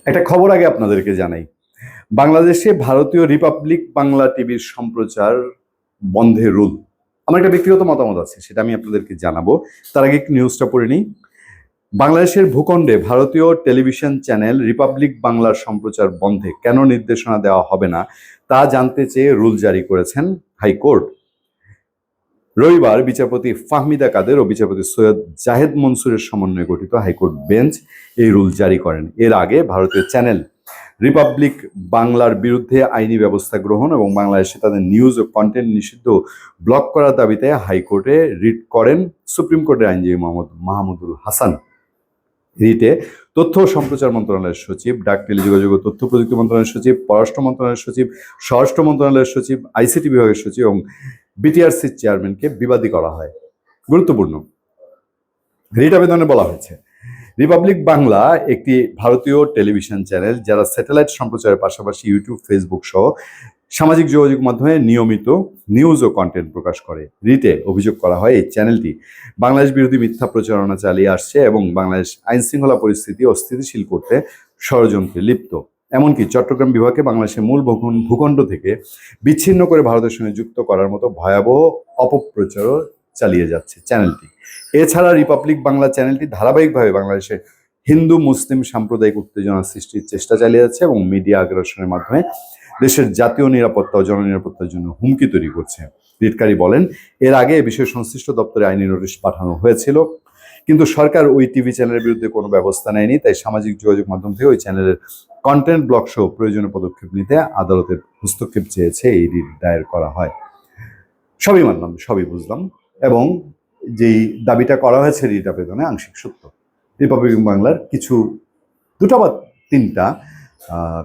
একটা খবর আগে আপনাদেরকে জানাই। বাংলাদেশে ভারতীয় রিপাবলিক বাংলা টিভির সম্প্রচার বন্ধে রুল। আমার একটা ব্যক্তিগত মতামত আছে, সেটা আমি আপনাদেরকে জানাবো। তার আগে একটু নিউজটা পড়ে নিই। বাংলাদেশের ভূখণ্ডে ভারতীয় টেলিভিশন চ্যানেল রিপাবলিক বাংলার সম্প্রচার বন্ধে কেন নির্দেশনা দেওয়া হবে না তা জানতে চেয়ে রুল জারি করেছেন হাইকোর্ট। রবিবার বিচারপতি ফাহমিদা কাদের ও বিচারপতি সৈয়দ জাহেদ মনসুরের সমন্বয়ে গঠিত হাইকোর্ট বেঞ্চ এই রুল জারি করেন। এর আগে ভারতীয় চ্যানেল রিপাবলিক বাংলার বিরুদ্ধে আইনি ব্যবস্থা গ্রহণ এবং বাংলাদেশে তাদের নিউজ ও কন্টেন্ট নিষিদ্ধ ব্লক করার দাবিতে হাইকোর্টে রিট করেন সুপ্রিম কোর্টের আইনজীবী মাহমুদুল হাসান। রিটে তথ্য ও সম্প্রচার মন্ত্রণালয়ের সচিব, ডাক টেলিযোগাযোগ ও তথ্য প্রযুক্তি মন্ত্রণালয়ের সচিব, পররাষ্ট্র মন্ত্রণালয়ের সচিব, স্বরাষ্ট্র মন্ত্রণালয়ের সচিব, আইসিটি বিভাগের সচিব এবং বিটিআরসির চেয়ারম্যানকে বিবাদী করা হয়। গুরুত্বপূর্ণ, রিট আবেদনে বলা হয়েছে রিপাবলিক বাংলা একটি ভারতীয় টেলিভিশন চ্যানেল যারা স্যাটেলাইট সম্প্রচারের পাশাপাশি ইউটিউব, ফেসবুক সহ সামাজিক যোগাযোগ মাধ্যমে নিয়মিত নিউজ ও কন্টেন্ট প্রকাশ করে। রিটে অভিযোগ করা হয় এই চ্যানেলটি বাংলাদেশ বিরোধী মিথ্যা প্রচারণা চালিয়ে আসছে এবং বাংলাদেশ আইন শৃঙ্খলা পরিস্থিতি অস্থিতিশীল করতে ষড়যন্ত্রে লিপ্ত। এমনকি চট্টগ্রাম বিভাগকে বাংলাদেশের মূল ভূখণ্ড থেকে বিচ্ছিন্ন করে ভারতের সঙ্গে যুক্ত করার মতো ভয়াবহ অপপ্রচারও চালিয়ে যাচ্ছে চ্যানেলটি। এছাড়া রিপাবলিক বাংলা চ্যানেলটি ধারাবাহিকভাবে বাংলাদেশে হিন্দু মুসলিম সাম্প্রদায়িক উত্তেজনা সৃষ্টির চেষ্টা চালিয়ে যাচ্ছে এবং মিডিয়া আগ্রাসনের মাধ্যমে দেশের জাতীয় নিরাপত্তা ও জননিরাপত্তার জন্য হুমকি তৈরি করছে। রিটকারী বলেন, এর আগে এ বিষয়ে সংশ্লিষ্ট দপ্তরে আইনি নোটিশ পাঠানো হয়েছিল, কিন্তু সরকার ওই টিভি চ্যানেলের বিরুদ্ধে কোনো ব্যবস্থা নেয়নি। তাই সামাজিক যোগাযোগ মাধ্যম থেকে ওই চ্যানেলের কন্টেন্ট ব্লক সহ প্রয়োজনীয় পদক্ষেপ নিতে আদালতের হস্তক্ষেপ চেয়েছে এই রিট দায়ের করা হয়। সবই মানলাম, সবই বুঝলাম, এবং যেই দাবিটা করা হয়েছে রিট আবেদনে আংশিক সত্য। রিপাবলিক বাংলার কিছু দুটো বা তিনটা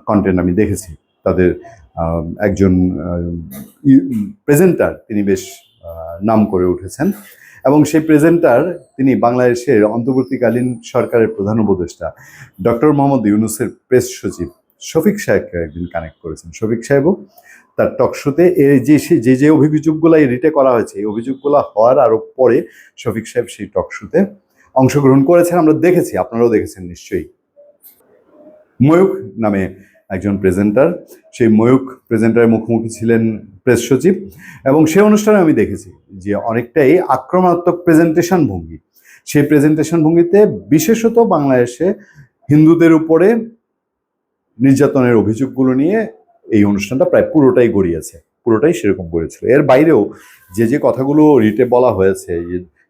কন্টেন্ট আমি দেখেছি। তাদের একজন প্রেজেন্টার তিনি বেশ নাম করে উঠেছেন এবং সেই প্রেজেন্টার তিনি বাংলাদেশের অন্তর্বর্তীকালীন সরকারের প্রধান উপদেষ্টা ডক্টর মোহাম্মদ ইউনূসের প্রেস সচিব শফিক সাহেবকে একদিন কানেক্ট করেছেন। শফিক সাহেবও তার টকশোতে এই যে অভিযোগগুলো এই রিটে করা হয়েছে, এই অভিযোগগুলো হওয়ার আরো পরে শফিক সাহেব সেই টকশোতে অংশগ্রহণ করেছেন। আমরা দেখেছি, আপনারাও দেখেছেন নিশ্চয়ই। ময়ূক নামে একজন প্রেজেন্টার, সেই ময়ূক প্রেজেন্টারের মুখোমুখি ছিলেন প্রেস সচিব এবং সেই অনুষ্ঠানে আমি দেখেছি যে অনেকটাই আক্রমণাত্মক প্রেজেন্টেশন ভঙ্গি। সেই প্রেজেন্টেশন ভঙ্গিতে বিশেষত বাংলাদেশে হিন্দুদের উপরে নির্যাতনের অভিযোগগুলো নিয়ে এই অনুষ্ঠানটা প্রায় পুরোটাই গড়িয়েছে, পুরোটাই সেরকম করেছিল। এর বাইরেও যে কথাগুলো রিটে বলা হয়েছে,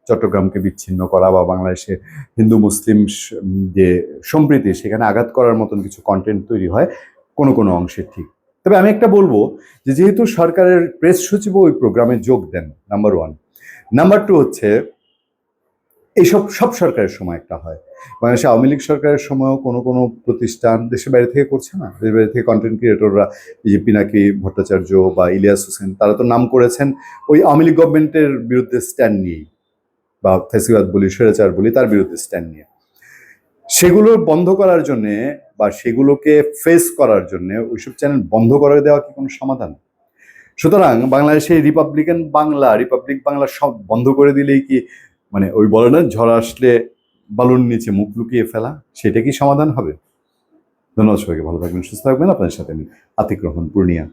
চট্টগ্রামকে বিচ্ছিন্ন করা বা বাংলাদেশে হিন্দু মুসলিম যে সম্প্রীতি সেখানে আঘাত করার মতন কিছু কন্টেন্ট তৈরি হয় কোনো কোনো অংশে ঠিক। তবে আমি একটা বলবো যে যেহেতু সরকারের প্রেস সচিবও ওই প্রোগ্রামে যোগ দেন, নাম্বার ওয়ান। নাম্বার টু হচ্ছে এইসব সব সরকারের সময় একটা হয়। বাংলাদেশে আওয়ামী লীগ সরকারের সময়ও কোনো কোনো প্রতিষ্ঠান দেশের বাইরে থেকে করছে না, দেশের বাইরে থেকে কন্টেন্ট ক্রিয়েটররা, এই যে পিনাকি ভট্টাচার্য বা ইলিয়াস হোসেন, তারা তো নাম করেছেন ওই আওয়ামী লীগ গভর্নমেন্টের বিরুদ্ধে স্ট্যান্ড নিয়েই, বা ফেসিবাদ বলি, স্বৈরাচার বলি, তার বিরুদ্ধে স্ট্যান্ড নিয়ে। সেগুলো বন্ধ করার জন্যে বা সেগুলোকে ফেস করার জন্য ওইসব চ্যানেল বন্ধ করে দেওয়া কি কোনো সমাধান? সুতরাং বাংলাদেশে রিপাবলিক বাংলা সব বন্ধ করে দিলেই কি, মানে ওই বলে না ঝড় আসলে বালুর নিচে মুখ লুকিয়ে ফেলা, সেটা কি সমাধান হবে? ধন্যবাদ সবাইকে, ভালো থাকবেন, সুস্থ থাকবেন। আপনাদের সাথে আমি আতিক রহমান, পূর্ণিয়া।